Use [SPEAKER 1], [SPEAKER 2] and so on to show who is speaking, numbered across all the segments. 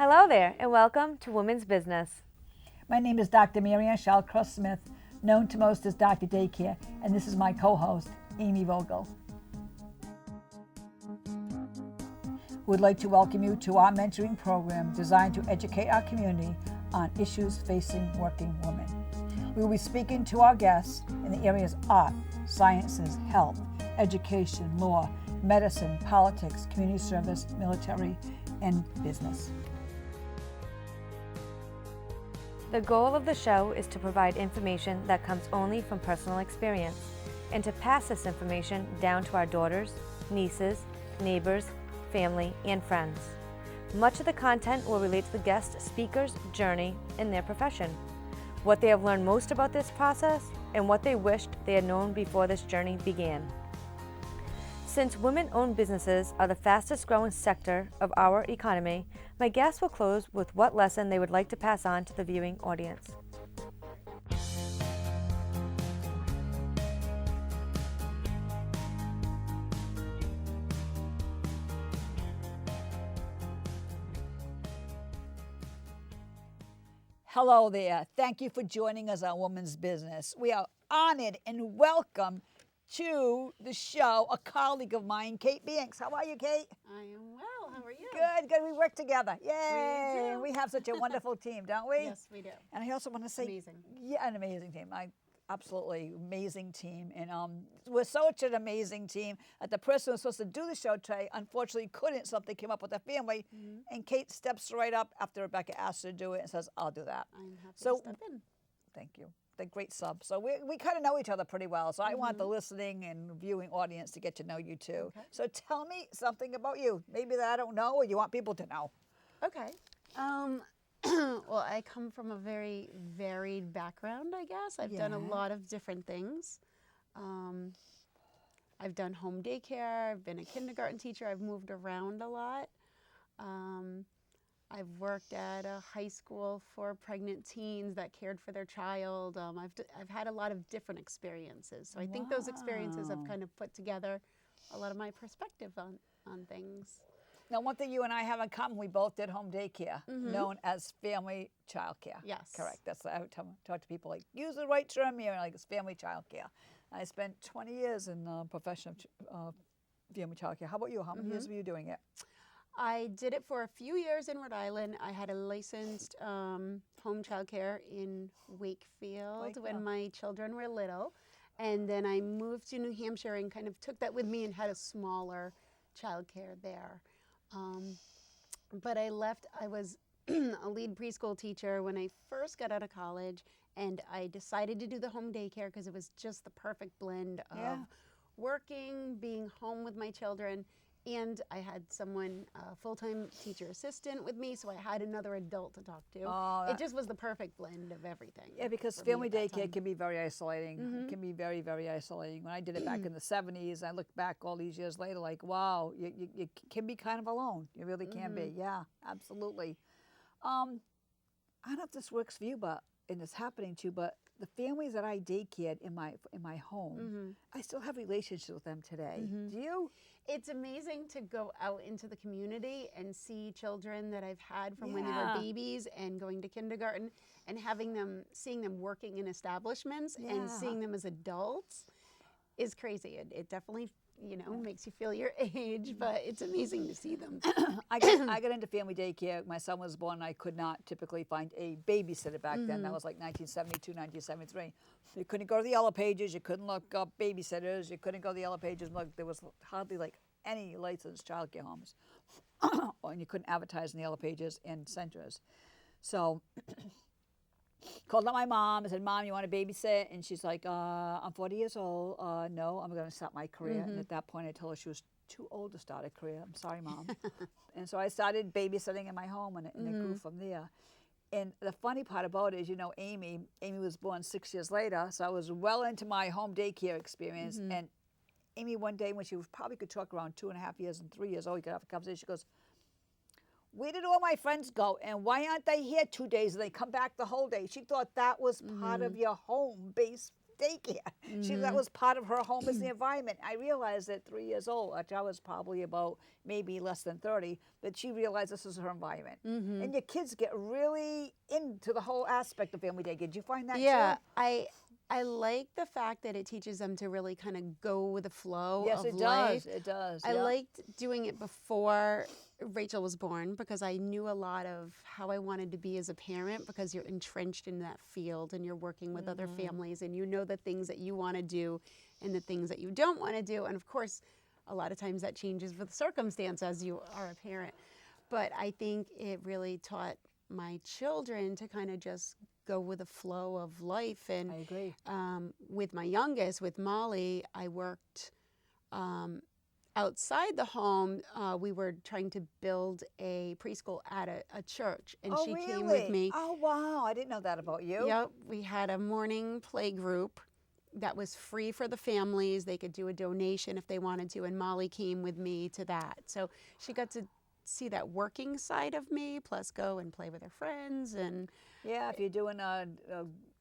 [SPEAKER 1] Hello there, and welcome to Women's Business.
[SPEAKER 2] My name is Dr. Mary Ann Shallcross Smith, known to most as Dr. Daycare, and this is my co-host, Amy Vogel. We'd like to welcome you to our mentoring program designed to educate our community on issues facing working women. We will be speaking to our guests in the areas art, sciences, health, education, law, medicine, politics, community service, military, and business.
[SPEAKER 1] The goal of the show is to provide information that comes only from personal experience and to pass this information down to our daughters, nieces, neighbors, family, and friends. Much of the content will relate to the guest speaker's journey in their profession, what they have learned most about this process, and what they wished they had known before this journey began. Since women-owned businesses are the fastest growing sector of our economy, my guests will close with what lesson they would like to pass on to the viewing audience.
[SPEAKER 2] Hello there. Thank you for joining us on Women's Business. We are honored and welcome to the show a colleague of mine, Kate Banks. How are you, Kate?
[SPEAKER 3] I am well. How are you?
[SPEAKER 2] Good, good. We work together. Yay!
[SPEAKER 3] We do.
[SPEAKER 2] We have such a wonderful team, don't we?
[SPEAKER 3] Yes, we do.
[SPEAKER 2] And I also want to say,
[SPEAKER 3] Amazing.
[SPEAKER 2] Yeah, an amazing team. Absolutely amazing team. And we're such an amazing team that the person who was supposed to do the show today unfortunately couldn't. Something came up with their family. And Kate steps right up after Rebecca asked her to do it and says, I'll do that.
[SPEAKER 3] I'm happy
[SPEAKER 2] So-
[SPEAKER 3] to step in.
[SPEAKER 2] Thank you. The great sub. So we kind of know each other pretty well. So I want the listening and viewing audience to get to know you too.
[SPEAKER 3] Okay.
[SPEAKER 2] So tell me something about you. Maybe that I don't know or you want people to know.
[SPEAKER 3] Okay. Well, I come from a very varied background, I guess. I've done a
[SPEAKER 2] Yeah.
[SPEAKER 3] lot of different things. I've done home daycare. I've been a kindergarten teacher. I've moved around a lot. I've worked at a high school for pregnant teens that cared for their child. I've had a lot of different experiences. So I think those experiences have
[SPEAKER 2] Wow.
[SPEAKER 3] kind of put together a lot of my perspective on things.
[SPEAKER 2] Now, one thing you and I have in common, we both did home daycare, known as family childcare.
[SPEAKER 3] Yes.
[SPEAKER 2] Correct. That's I would talk to people like, use the right term here, like it's family childcare. I spent 20 years in the profession of family childcare. How about you? How many years were you doing it?
[SPEAKER 3] I did it for a few years in Rhode Island. I had a licensed home childcare in Wakefield when my children were little. And then I moved to New Hampshire and kind of took that with me and had a smaller childcare there. But I left, I was a lead preschool teacher when I first got out of college, and I decided to do the home daycare because it was just the perfect blend of
[SPEAKER 2] Yeah.
[SPEAKER 3] working, being home with my children, and I had someone, a full-time teacher assistant with me, so I had another adult to talk to.
[SPEAKER 2] Oh,
[SPEAKER 3] It just was the perfect blend of everything.
[SPEAKER 2] Yeah, because
[SPEAKER 3] for me
[SPEAKER 2] family
[SPEAKER 3] at that
[SPEAKER 2] daycare
[SPEAKER 3] time.
[SPEAKER 2] can be very isolating. It can be very, very isolating. When I did it back in the 70s, I look back all these years later like, wow, you can be kind of alone. You really can be. Yeah, absolutely. I don't know if this works for you, and it's happening to you, but the families that I daycared in my home, I still have relationships with them today. Do you?
[SPEAKER 3] It's amazing to go out into the community and see children that I've had from when they were
[SPEAKER 2] Yeah.
[SPEAKER 3] babies and going to kindergarten and seeing them working in establishments
[SPEAKER 2] Yeah.
[SPEAKER 3] and seeing them as adults is crazy. It definitely, makes you feel your age, but it's amazing to see them.
[SPEAKER 2] I got into family daycare. My son was born. I could not typically find a babysitter back then. That was like 1972, 1973. You couldn't go to the Yellow Pages. You couldn't look up babysitters. You couldn't go to the Yellow Pages and look. There was hardly like any licensed childcare homes. And you couldn't advertise in the Yellow Pages and centers. So called up my mom and said, Mom, you want to babysit? And she's like, I'm 40 years old. No, I'm going to start my career. And at that point, I told her she was too old to start a career. I'm sorry, Mom. And so I started babysitting in my home, and it grew from there. And the funny part about it is, Amy was born 6 years later, so I was well into my home daycare experience. And Amy, one day when she probably could talk around 2.5 years and 3 years old, we got off a conversation, she goes, where did all my friends go, and why aren't they here 2 days and they come back the whole day? She thought that was part of your home-based daycare. That was part of her home as the environment. I realized at 3 years old, I was probably about maybe less than 30, that she realized this is her environment. And your kids get really into the whole aspect of family daycare. Did you find that
[SPEAKER 3] Yeah,
[SPEAKER 2] too?
[SPEAKER 3] I like the fact that it teaches them to really kind of go with the flow
[SPEAKER 2] Yes,
[SPEAKER 3] of
[SPEAKER 2] it
[SPEAKER 3] life.
[SPEAKER 2] does. It does.
[SPEAKER 3] I
[SPEAKER 2] yeah.
[SPEAKER 3] liked doing it before Rachel was born because I knew a lot of how I wanted to be as a parent, because you're entrenched in that field and you're working with other families and you know the things that you want to do and the things that you don't want to do. And of course, a lot of times that changes with circumstance as you are a parent. But I think it really taught my children to kind of just go with the flow of life. And
[SPEAKER 2] I agree.
[SPEAKER 3] With my youngest, with Molly, I worked outside the home. We were trying to build a preschool at a church, and
[SPEAKER 2] Oh,
[SPEAKER 3] she
[SPEAKER 2] really?
[SPEAKER 3] came with me.
[SPEAKER 2] Oh, wow. I didn't know that about you.
[SPEAKER 3] Yep, we had a morning play group that was free for the families. They could do a donation if they wanted to, and Molly came with me to that. So she got to see that working side of me, plus go and play with her friends. And
[SPEAKER 2] Yeah, if you're doing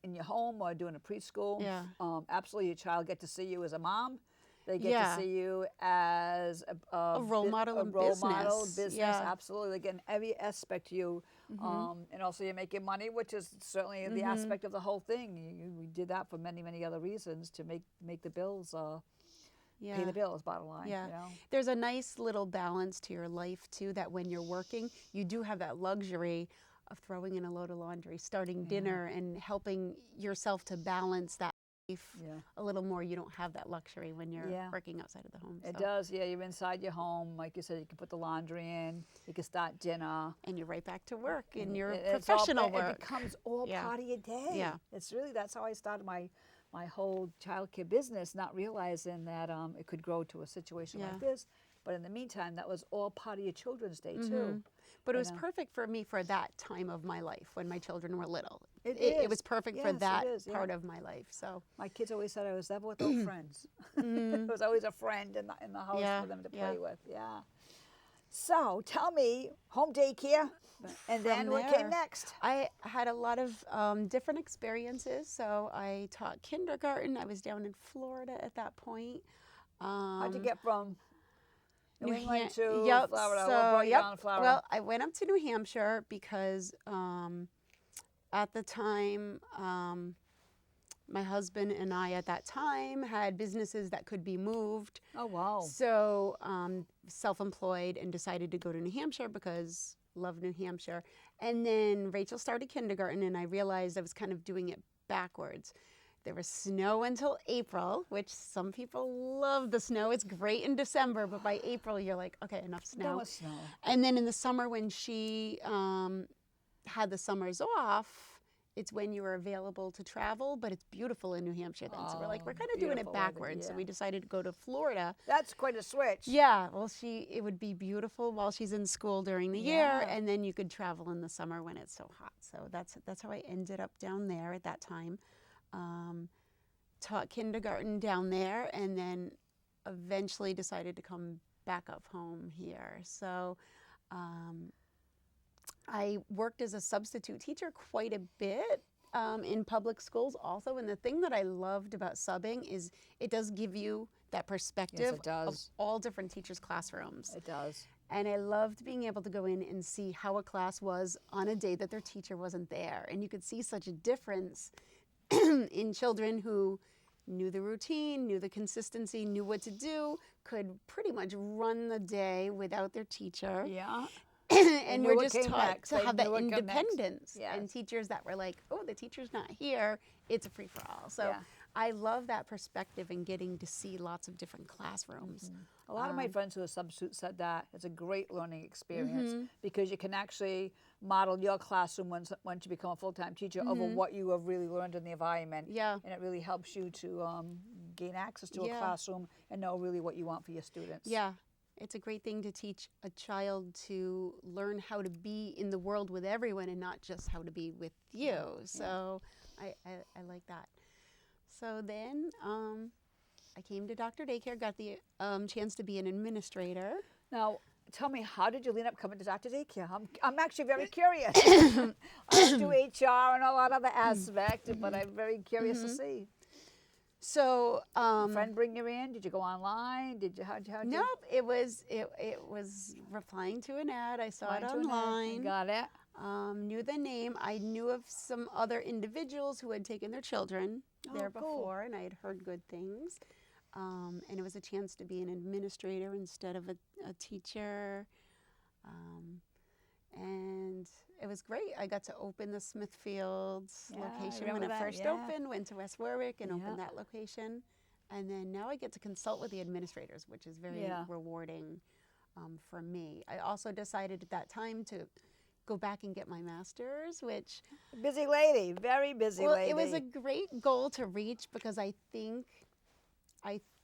[SPEAKER 2] in your home or doing a preschool,
[SPEAKER 3] Yeah.
[SPEAKER 2] Absolutely, your child get to see you as a mom. They get
[SPEAKER 3] Yeah.
[SPEAKER 2] to see you as
[SPEAKER 3] A role model in business. Yeah.
[SPEAKER 2] Absolutely. They get in every aspect of you. And also you're making money, which is certainly the aspect of the whole thing. We did that for many, many other reasons, to make the bills, pay the bills, bottom line.
[SPEAKER 3] Yeah.
[SPEAKER 2] You know?
[SPEAKER 3] There's a nice little balance to your life too, that when you're working, you do have that luxury of throwing in a load of laundry, starting dinner, and helping yourself to balance that life a little more. You don't have that luxury when you're working outside of the home.
[SPEAKER 2] It
[SPEAKER 3] so.
[SPEAKER 2] does, yeah. You're inside your home. Like you said, you can put the laundry in, you can start dinner.
[SPEAKER 3] And you're right back to work in your
[SPEAKER 2] It's
[SPEAKER 3] professional
[SPEAKER 2] all,
[SPEAKER 3] work.
[SPEAKER 2] It becomes all part of your day.
[SPEAKER 3] Yeah.
[SPEAKER 2] It's really, that's how I started my whole childcare business, not realizing that it could grow to a situation like this. But in the meantime, that was all part of your children's day too.
[SPEAKER 3] But it was perfect for me for that time of my life when my children were little.
[SPEAKER 2] It
[SPEAKER 3] It was perfect for
[SPEAKER 2] Yes,
[SPEAKER 3] that
[SPEAKER 2] it is,
[SPEAKER 3] part of my life. So
[SPEAKER 2] my kids always said I was never without friends. There was always a friend in the house for them to play with. Yeah. So tell me, home daycare, and then what came next?
[SPEAKER 3] I had a lot of different experiences. So I taught kindergarten. I was down in Florida at that point.
[SPEAKER 2] How'd you get from New England to
[SPEAKER 3] Florida?
[SPEAKER 2] What brought you down to Florida?
[SPEAKER 3] Well, I went up to New Hampshire because at the time, my husband and I at that time had businesses that could be moved.
[SPEAKER 2] Oh, wow.
[SPEAKER 3] So self-employed, and decided to go to New Hampshire because love New Hampshire. And then Rachel started kindergarten, and I realized I was kind of doing it backwards. There was snow until April, which some people love the snow. It's great in December, but by April you're like, okay, enough snow.
[SPEAKER 2] There was snow.
[SPEAKER 3] And then in the summer, when she had the summers off, it's when you were available to travel, but it's beautiful in New Hampshire then. So we're like, we're kind of doing it backwards. So we decided to go to Florida.
[SPEAKER 2] That's quite a switch.
[SPEAKER 3] Yeah, well, it would be beautiful while she's in school during the year, and then you could travel in the summer when it's so hot. So that's how I ended up down there at that time. Taught kindergarten down there, and then eventually decided to come back up home here. So I worked as a substitute teacher quite a bit in public schools also. And the thing that I loved about subbing is it does give you that perspective of all different teachers' classrooms.
[SPEAKER 2] It does.
[SPEAKER 3] And I loved being able to go in and see how a class was on a day that their teacher wasn't there. And you could see such a difference in children who knew the routine, knew the consistency, knew what to do, could pretty much run the day without their teacher.
[SPEAKER 2] Yeah.
[SPEAKER 3] And we're just taught to have that independence.
[SPEAKER 2] Yes.
[SPEAKER 3] And teachers that were like, oh, the teacher's not here, it's a free-for-all. So I love that perspective and getting to see lots of different classrooms.
[SPEAKER 2] A lot of my friends who are substitutes said that it's a great learning experience because you can actually model your classroom once you become a full-time teacher over what you have really learned in the environment.
[SPEAKER 3] Yeah.
[SPEAKER 2] And it really helps you to gain access to a classroom and know really what you want for your students.
[SPEAKER 3] Yeah. It's a great thing to teach a child to learn how to be in the world with everyone and not just how to be with you. So I like that. So then I came to Dr. Daycare, got the chance to be an administrator.
[SPEAKER 2] Now, tell me, how did you end up coming to Dr. Daycare? I'm actually very curious. I do HR and a lot of other aspects, but I'm very curious to see.
[SPEAKER 3] So
[SPEAKER 2] Friend bring you in? Did you go online? Did you? How'd you?
[SPEAKER 3] nope, it was replying to an ad. I saw it online.
[SPEAKER 2] Got it.
[SPEAKER 3] Knew the name. I knew of some other individuals who had taken their children there before, and I had heard good things. And it was a chance to be an administrator instead of a teacher. And it was great. I got to open the Smithfield location when it first opened, went to West Warwick and opened that location. And then now I get to consult with the administrators, which is very rewarding for me. I also decided at that time to go back and get my master's, which...
[SPEAKER 2] Busy lady, very busy lady.
[SPEAKER 3] It was a great goal to reach because I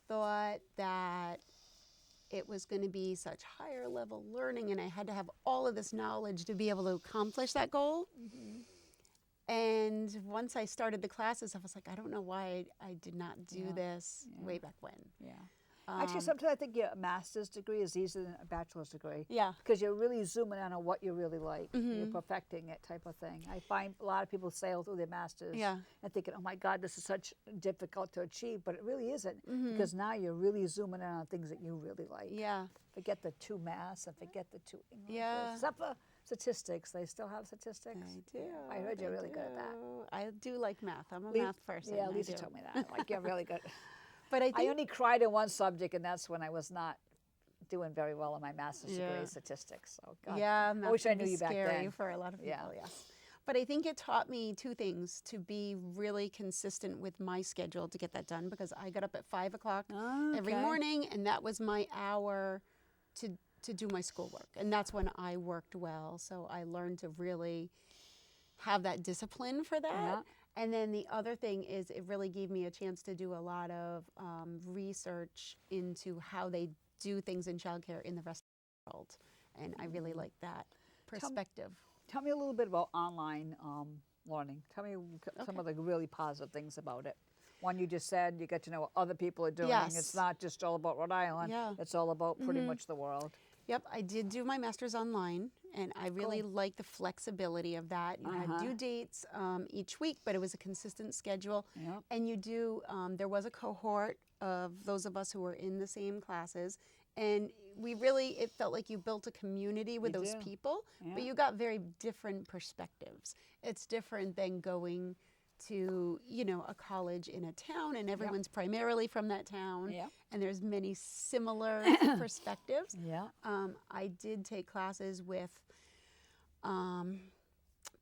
[SPEAKER 3] thought that it was going to be such higher level learning and I had to have all of this knowledge to be able to accomplish that goal. And once I started the classes, I was like, I don't know why I did not do this way back when.
[SPEAKER 2] Actually, sometimes I think a master's degree is easier than a bachelor's degree.
[SPEAKER 3] Yeah.
[SPEAKER 2] Because you're really zooming in on what you really like. You're perfecting it type of thing. I find a lot of people sail through their masters and thinking, oh my God, this is such difficult to achieve, but it really isn't. Because now you're really zooming in on things that you really like.
[SPEAKER 3] Yeah.
[SPEAKER 2] Forget the 2 maths and forget the 2 English.
[SPEAKER 3] Yeah.
[SPEAKER 2] Except for statistics. They still have statistics?
[SPEAKER 3] I do.
[SPEAKER 2] I heard you're really good at that.
[SPEAKER 3] I do like math. I'm a math person.
[SPEAKER 2] Yeah, Lisa told me that. Like, you're really good.
[SPEAKER 3] But I
[SPEAKER 2] only cried in one subject, and that's when I was not doing very well in my master's degree, statistics. So, God, I wish I knew you back then.
[SPEAKER 3] For a lot of people, yes. But I think it taught me 2 things: to be really consistent with my schedule to get that done, because I got up at 5 o'clock every morning, and that was my hour to do my schoolwork, and that's when I worked well. So I learned to really have that discipline for that. And then the other thing is it really gave me a chance to do a lot of research into how they do things in childcare in the rest of the world. And I really like that perspective.
[SPEAKER 2] Tell me a little bit about online learning. Tell me some of the really positive things about it. One, you just said you get to know what other people are doing.
[SPEAKER 3] Yes.
[SPEAKER 2] It's not just all about Rhode Island. It's all about pretty much the world.
[SPEAKER 3] Yep, I did do my master's online, and I really like the flexibility of that. You had due dates each week, but it was a consistent schedule. And you do, there was a cohort of those of us who were in the same classes, and it felt like you built a community with those people, but you got very different perspectives. It's different than going to, a college in a town, and everyone's primarily from that town, and there's many similar perspectives. I did take classes with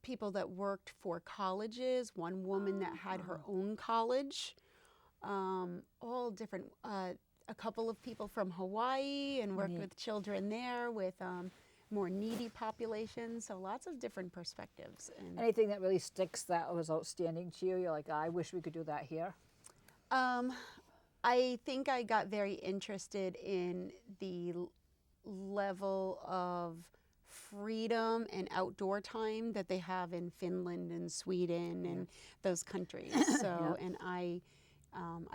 [SPEAKER 3] people that worked for colleges, one woman that had her own college, all different, a couple of people from Hawaii and worked with children there with more needy populations, so lots of different perspectives. And
[SPEAKER 2] anything that really sticks that was outstanding to you? You're like, I wish we could do that here?
[SPEAKER 3] I think I got very interested in the level of freedom and outdoor time that they have in Finland and Sweden and those countries. So, and I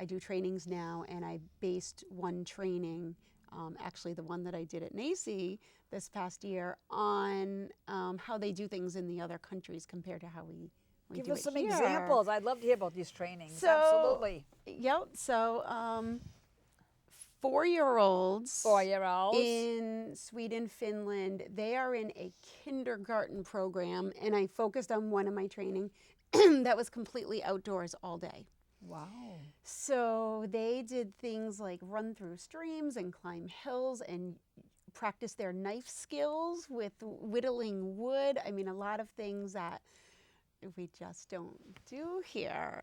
[SPEAKER 3] do trainings now, and I based one training, actually the one that I did at NACI this past year, on how they do things in the other countries compared to how we
[SPEAKER 2] Give
[SPEAKER 3] do
[SPEAKER 2] us
[SPEAKER 3] it
[SPEAKER 2] some
[SPEAKER 3] here.
[SPEAKER 2] examples. I'd love to hear about these trainings.
[SPEAKER 3] So,
[SPEAKER 2] absolutely.
[SPEAKER 3] Yep. So 4-year-olds in Sweden, Finland, they are in a kindergarten program, and I focused on one of my training that was completely outdoors all day.
[SPEAKER 2] Wow.
[SPEAKER 3] So they did things like run through streams and climb hills and practice their knife skills with whittling wood. I mean, a lot of things that we just don't do here.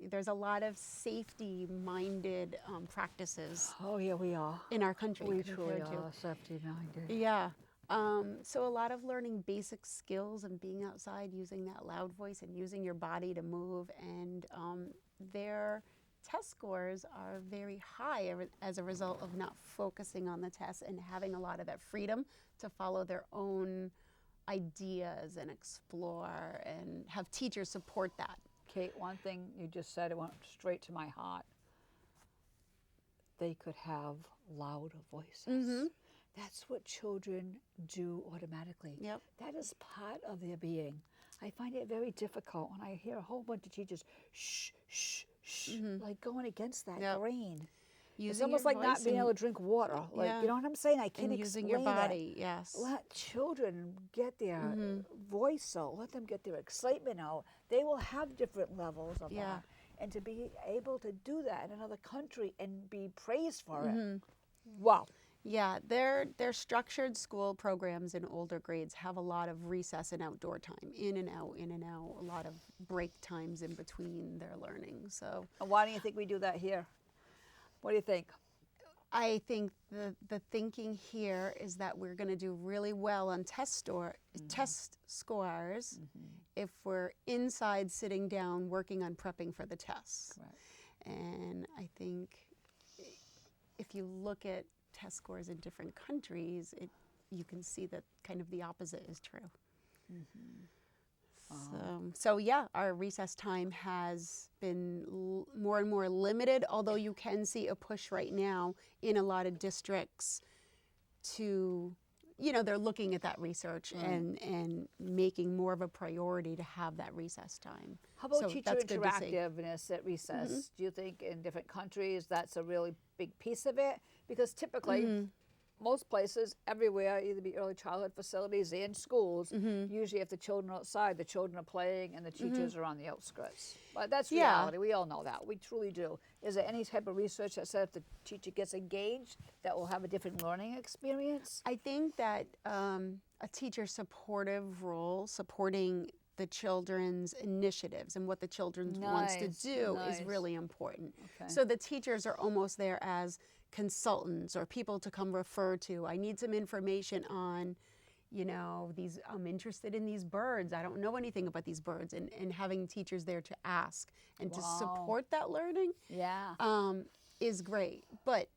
[SPEAKER 3] There's a lot of safety-minded practices.
[SPEAKER 2] Oh, yeah, we are.
[SPEAKER 3] In our country.
[SPEAKER 2] We truly are safety-minded.
[SPEAKER 3] Yeah. So a lot of learning basic skills and being outside, using that loud voice and using your body to move. And their test scores are very high as a result of not focusing on the test and having a lot of that freedom to follow their own ideas and explore and have teachers support that.
[SPEAKER 2] Kate, one thing you just said, it went straight to my heart. They could have loud voices. That's what children do automatically.
[SPEAKER 3] Yep.
[SPEAKER 2] That is part of their being. I find it very difficult when I hear a whole bunch of teachers, shh, shh, like going against that
[SPEAKER 3] Yep.
[SPEAKER 2] grain. It's
[SPEAKER 3] Using
[SPEAKER 2] almost
[SPEAKER 3] your
[SPEAKER 2] like not
[SPEAKER 3] voice
[SPEAKER 2] being
[SPEAKER 3] and-
[SPEAKER 2] able to drink water. Like,
[SPEAKER 3] Yeah.
[SPEAKER 2] you know what I'm saying? I can't
[SPEAKER 3] and using your
[SPEAKER 2] explain it.
[SPEAKER 3] body. Yes.
[SPEAKER 2] Let children get their voice out. Let them get their excitement out. They will have different levels of
[SPEAKER 3] Yeah.
[SPEAKER 2] that. And to be able to do that in another country and be praised for it. Wow.
[SPEAKER 3] Yeah, their structured school programs in older grades have a lot of recess and outdoor time, in and out, a lot of break times in between their learning. So
[SPEAKER 2] And why do you think we do that here? What do you think?
[SPEAKER 3] I think the thinking here is that we're going to do really well on test scores if we're inside sitting down working on prepping for the tests.
[SPEAKER 2] Right.
[SPEAKER 3] And I think if you look at test scores in different countries, you can see that kind of the opposite is true. So yeah, our recess time has been more and more limited, although you can see a push right now in a lot of districts to, they're looking at that research and making more of a priority to have that recess time.
[SPEAKER 2] How about
[SPEAKER 3] So
[SPEAKER 2] teacher
[SPEAKER 3] that's good to see.
[SPEAKER 2] interactiveness at recess? Do you think in different countries that's a really big piece of it? Because typically, most places, everywhere, either be early childhood facilities and schools, usually if the children are outside, the children are playing and the teachers are on the outskirts. But that's reality. We all know that. We truly do. Is there any type of research that says if the teacher gets engaged, that will have a different learning experience?
[SPEAKER 3] I think that a teacher's supportive role, supporting the children's initiatives and what the children wants to do is really important.
[SPEAKER 2] Okay.
[SPEAKER 3] So the teachers are almost there as consultants or people to come refer to. I need some information on, these, I'm interested in these birds. I don't know anything about these birds. And having teachers there to ask and to support that learning is great. But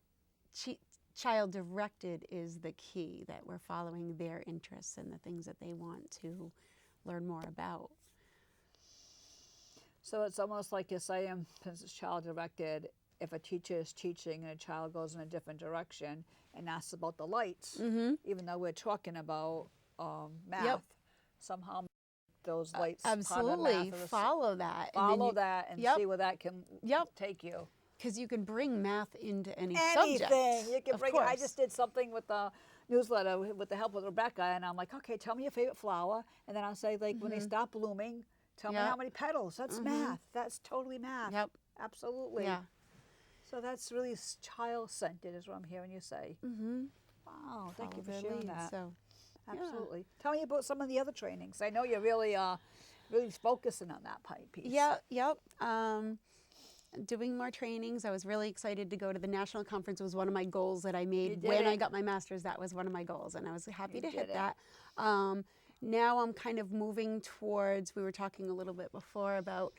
[SPEAKER 3] child-directed is the key, that we're following their interests and the things that they want to learn more about.
[SPEAKER 2] So it's almost like you're saying, since it's child-directed, if a teacher is teaching and a child goes in a different direction and asks about the lights, even though we're talking about math, somehow those lights
[SPEAKER 3] Absolutely,
[SPEAKER 2] part of math
[SPEAKER 3] follow that.
[SPEAKER 2] Follow that and see where that can take you.
[SPEAKER 3] Because you can bring math into any
[SPEAKER 2] Anything.
[SPEAKER 3] subject.
[SPEAKER 2] You can bring it. I just did something with the newsletter with the help of Rebecca, and I'm like, okay, tell me your favorite flower, and then I'll say, like, when they stop blooming, tell me how many petals. That's math. That's totally math.
[SPEAKER 3] Yep.
[SPEAKER 2] Absolutely.
[SPEAKER 3] Yeah.
[SPEAKER 2] So that's really child-centered, is what I'm hearing you say. Wow, thank you for sharing that.
[SPEAKER 3] So,
[SPEAKER 2] absolutely. Tell me about some of the other trainings. I know you're really, really focusing on that piece.
[SPEAKER 3] Yep. Doing more trainings. I was really excited to go to the national conference. It was one of my goals that I made when I got my master's. That was one of my goals, and I was happy to hit that. Now I'm kind of moving towards, we were talking a little bit before about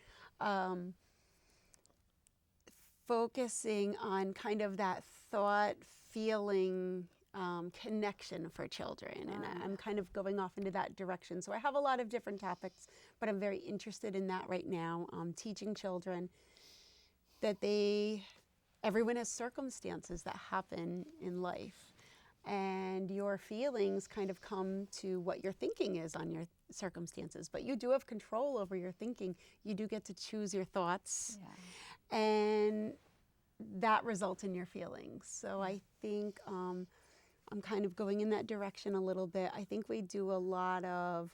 [SPEAKER 3] focusing on kind of that thought, feeling, connection for children. And I'm kind of going off into that direction. So I have a lot of different topics, but I'm very interested in that right now, teaching children that everyone has circumstances that happen in life. And your feelings kind of come to what your thinking is on your circumstances. But you do have control over your thinking. You do get to choose your thoughts. And that results in your feelings. So I think I'm kind of going in that direction a little bit. I think we do a lot of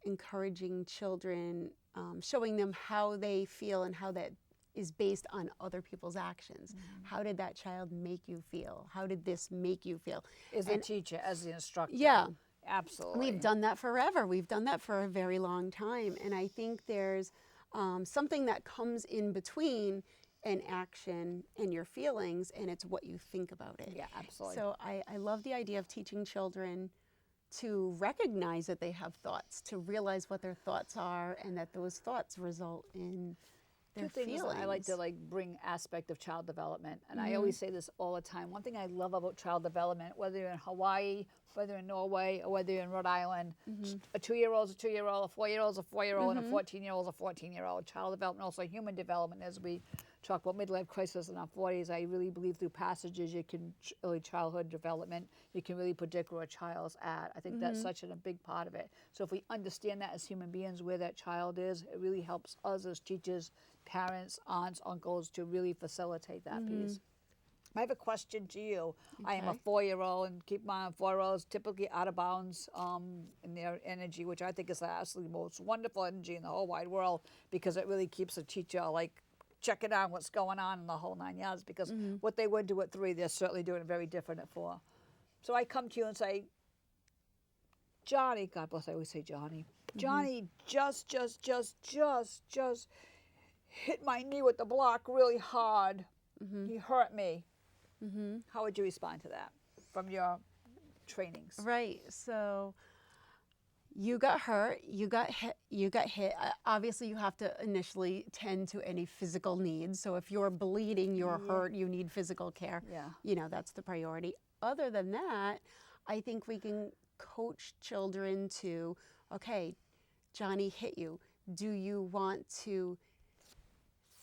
[SPEAKER 3] encouraging children, showing them how they feel and how that is based on other people's actions. How did that child make you feel? How did this make you feel?
[SPEAKER 2] As a teacher, as the instructor.
[SPEAKER 3] Yeah.
[SPEAKER 2] Absolutely.
[SPEAKER 3] We've done that forever. We've done that for a very long time. And I think there's something that comes in between an action and your feelings, and it's what you think about it.
[SPEAKER 2] Yeah, absolutely.
[SPEAKER 3] So I love the idea of teaching children to recognize that they have thoughts, to realize what their thoughts are, and that those thoughts result in their feelings.
[SPEAKER 2] I like to bring aspect of child development, and I always say this all the time. One thing I love about child development, whether you're in Hawaii, whether you're in Norway, or whether you're in Rhode Island, a 2-year-old is a 2-year-old, a 4-year-old is a 4-year-old, and a 14-year-old is a 14-year-old. Child development, also human development, as we talk about midlife crisis in our 40s. I really believe through passages, you can, early childhood development, you can really predict where a child's at. I think that's such a big part of it. So if we understand that as human beings, where that child is, it really helps us as teachers, parents, aunts, uncles to really facilitate that piece. I have a question to you. I am a 4-year-old, and keep in mind, 4-year-olds typically out of bounds in their energy, which I think is the absolutely most wonderful energy in the whole wide world, because it really keeps a teacher like checking on what's going on in the whole 9 yards, because what they would do at 3, they're certainly doing it very different at 4. So I come to you and say, Johnny, God bless, I always say Johnny. Johnny just hit my knee with the block really hard. He hurt me. How would you respond to that from your trainings?
[SPEAKER 3] Right. So you got hurt, you got hit. Obviously, you have to initially tend to any physical needs. So if you're bleeding, you're hurt, you need physical care. You know, that's the priority. Other than that, I think we can coach children to, okay, Johnny hit you. Do you want to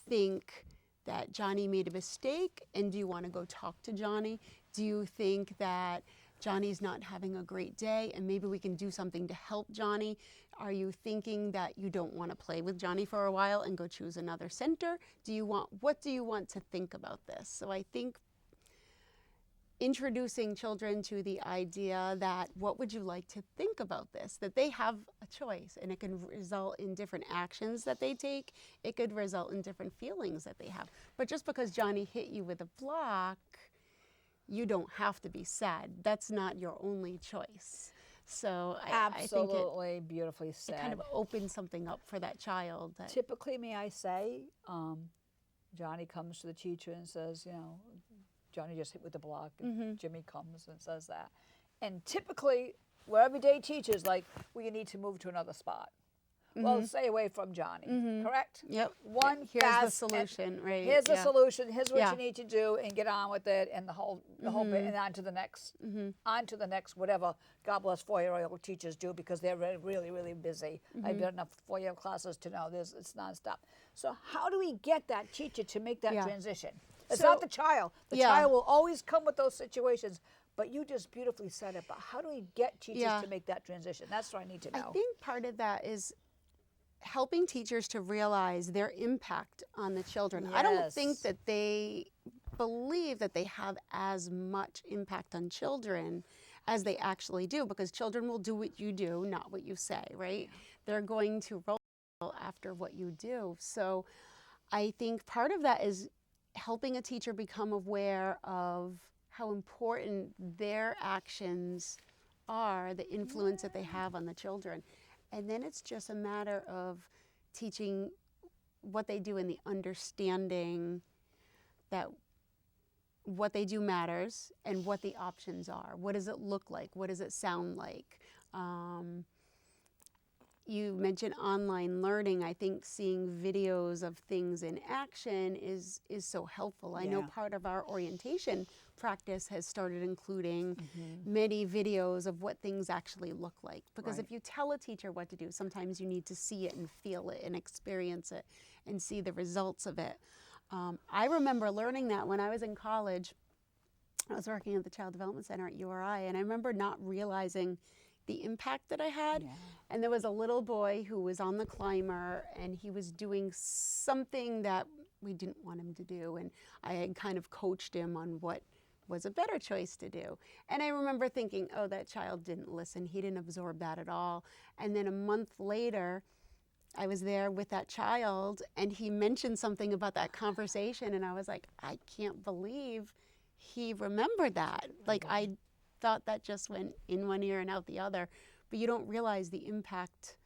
[SPEAKER 3] think that Johnny made a mistake, and do you want to go talk to Johnny? Do you think that Johnny's not having a great day and maybe we can do something to help Johnny? Are you thinking that you don't want to play with Johnny for a while and go choose another center? What do you want to think about this? So I think introducing children to the idea that what would you like to think about this, that they have a choice, and it can result in different actions that they take. It could result in different feelings that they have. But just because Johnny hit you with a block, you don't have to be sad. That's not your only choice. So I think
[SPEAKER 2] beautifully said.
[SPEAKER 3] It kind of opens something up for that child.
[SPEAKER 2] Typically, may I say, Johnny comes to the teacher and says, you know, Johnny just hit with the block, and Jimmy comes and says that. And typically, we're everyday teachers, like, well, you need to move to another spot. Well, stay away from Johnny, correct?
[SPEAKER 3] Yep.
[SPEAKER 2] Here's
[SPEAKER 3] the solution, right?
[SPEAKER 2] Here's the solution. Here's what you need to do, and get on with it, and the whole bit, and on to the next, whatever. God bless 4-year-old teachers do, because they're really, really busy. I've been enough 4-year classes to know this. It's nonstop. So how do we get that teacher to make that transition? It's not the child. The child will always come with those situations. But you just beautifully said it. But how do we get teachers to make that transition? That's what I need to know.
[SPEAKER 3] I think part of that is helping teachers to realize their impact on the children. I don't think that they believe that they have as much impact on children as they actually do, because children will do what you do, not what you say, right? They're going to roll after what you do. So I think part of that is helping a teacher become aware of how important their actions are, the influence that they have on the children. And then it's just a matter of teaching what they do, and the understanding that what they do matters and what the options are. What does it look like? What does it sound like? You mentioned online learning. I think seeing videos of things in action is so helpful. I know part of our orientation practice has started including many videos of what things actually look like. Because if you tell a teacher what to do, sometimes you need to see it and feel it and experience it and see the results of it. I remember learning that when I was in college. I was working at the Child Development Center at URI, and I remember not realizing the impact that I had. And there was a little boy who was on the climber, and he was doing something that we didn't want him to do, and I had kind of coached him on what was a better choice to do. And I remember thinking, oh, that child didn't listen. He didn't absorb that at all. And then a month later, I was there with that child, and he mentioned something about that conversation, and I was like, I can't believe he remembered that. Like, I thought that just went in one ear and out the other, but you don't realize the impact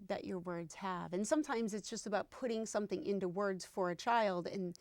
[SPEAKER 3] that your words have. And sometimes it's just about putting something into words for a child and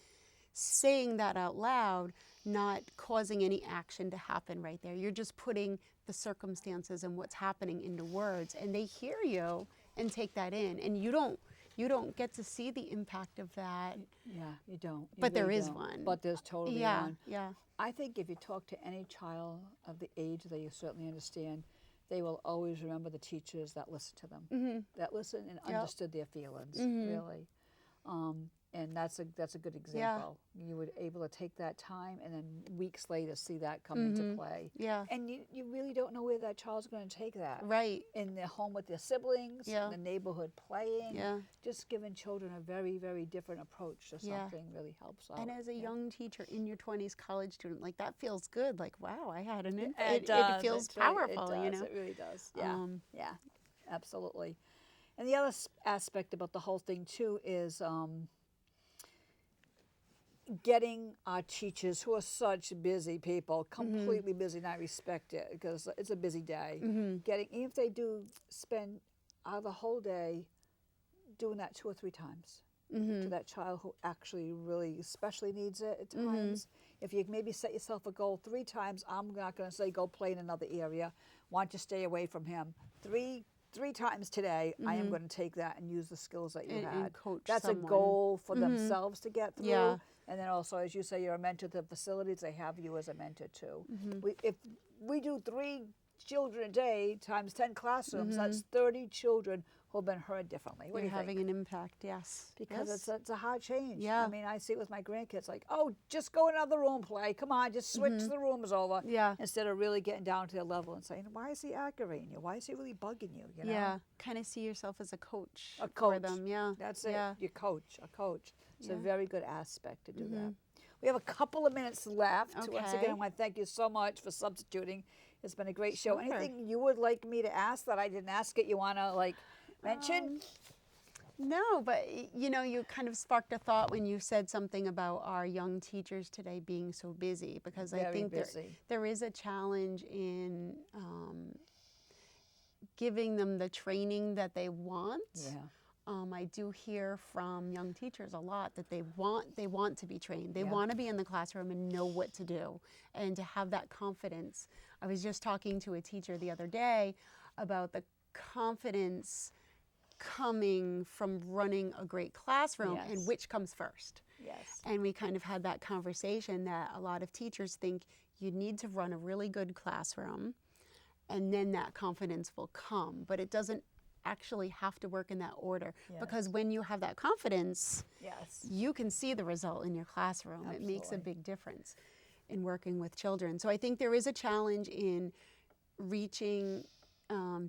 [SPEAKER 3] saying that out loud, not causing any action to happen right there. You're just putting the circumstances and what's happening into words, and they hear you and take that in, and you don't get to see the impact of that.
[SPEAKER 2] Yeah, you don't.
[SPEAKER 3] But there is one.
[SPEAKER 2] But there's totally one.
[SPEAKER 3] Yeah.
[SPEAKER 2] I think if you talk to any child of the age that you certainly understand, they will always remember the teachers that listened to them, that listened and understood their feelings, really. And that's a good example. You were able to take that time and then weeks later see that come into play.
[SPEAKER 3] Yeah.
[SPEAKER 2] And you really don't know where that child's going to take that.
[SPEAKER 3] Right.
[SPEAKER 2] In their home with their siblings, in the neighborhood playing.
[SPEAKER 3] Yeah.
[SPEAKER 2] Just giving children a very, very different approach to something really helps out.
[SPEAKER 3] And as a young teacher in your 20s, college student, like that feels good. Like, wow, I had an impact.
[SPEAKER 2] It
[SPEAKER 3] feels powerful,
[SPEAKER 2] It
[SPEAKER 3] you know?
[SPEAKER 2] It really does. Yeah. Yeah, absolutely. And the other aspect about the whole thing too is getting our teachers, who are such busy people, completely busy, and I respect it because it's a busy day. Getting, even if they do spend the whole day doing that 2 or 3 times to that child who actually really especially needs it at times. If you maybe set yourself a goal 3 times, I'm not going to say go play in another area. Want to stay away from him. Three times today, I am going to take that and use the skills that you had.
[SPEAKER 3] And coach
[SPEAKER 2] That's
[SPEAKER 3] someone.
[SPEAKER 2] a goal for themselves to get through.
[SPEAKER 3] Yeah.
[SPEAKER 2] And then also, as you say, you're a mentor to the facilities. They have you as a mentor too. If we do 3 children a day times 10 classrooms, that's 30 children who have been heard differently. What do you
[SPEAKER 3] having
[SPEAKER 2] think?
[SPEAKER 3] an impact, yes.
[SPEAKER 2] Because it's a hard change.
[SPEAKER 3] Yeah.
[SPEAKER 2] I mean, I see it with my grandkids, like, oh, just go in another room, play. Come on, just switch the rooms over.
[SPEAKER 3] Yeah.
[SPEAKER 2] Instead of really getting down to their level and saying, why is he aggravating you? Why is he really bugging you? You know?
[SPEAKER 3] Yeah. Kind of see yourself as a coach.
[SPEAKER 2] A
[SPEAKER 3] for
[SPEAKER 2] coach.
[SPEAKER 3] them. Yeah.
[SPEAKER 2] That's it.
[SPEAKER 3] Yeah.
[SPEAKER 2] You coach, a coach. It's a very good aspect to do that. We have a couple of minutes left. Once again, I want to thank you so much for substituting. It's been a great show. Anything you would like me to ask that I didn't ask it you want to mention?
[SPEAKER 3] No, but you know, you kind of sparked a thought when you said something about our young teachers today being so busy, because I think there is a challenge in giving them the training that they want.
[SPEAKER 2] Yeah.
[SPEAKER 3] I do hear from young teachers a lot that they want to be trained. They want to be in the classroom and know what to do and to have that confidence. I was just talking to a teacher the other day about the confidence coming from running a great classroom and which comes first.
[SPEAKER 2] Yes.
[SPEAKER 3] And we kind of had that conversation that a lot of teachers think you need to run a really good classroom and then that confidence will come, but it doesn't actually have to work in that order, because when you have that confidence, you can see the result in your classroom. It makes a big difference in working with children. So I think there is a challenge in reaching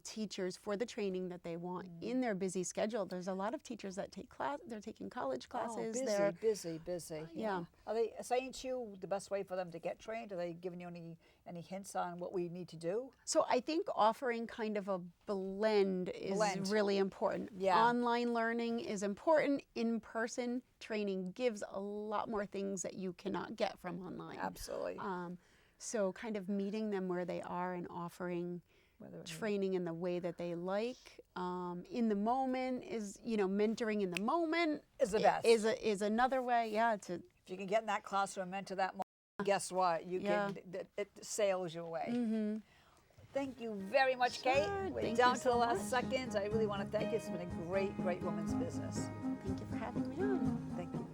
[SPEAKER 3] teachers for the training that they want in their busy schedule. There's a lot of teachers that take they're taking college classes.
[SPEAKER 2] Oh, busy.
[SPEAKER 3] Yeah.
[SPEAKER 2] Are they saying to you the best way for them to get trained? Are they giving you any hints on what we need to do?
[SPEAKER 3] So I think offering kind of a blend is really important.
[SPEAKER 2] Yeah.
[SPEAKER 3] Online learning is important. In-person training gives a lot more things that you cannot get from online.
[SPEAKER 2] Absolutely.
[SPEAKER 3] So kind of meeting them where they are and offering training in the way that they like. In the moment is, mentoring in the moment
[SPEAKER 2] is the best.
[SPEAKER 3] Is another way, to.
[SPEAKER 2] If you can get in that classroom, mentor that moment, guess what? You can. It sails you away. Thank you very much, Kate. We're down to the last seconds. I really want to thank you. It's been a great women's business.
[SPEAKER 3] Thank you for having me on.
[SPEAKER 2] Thank you.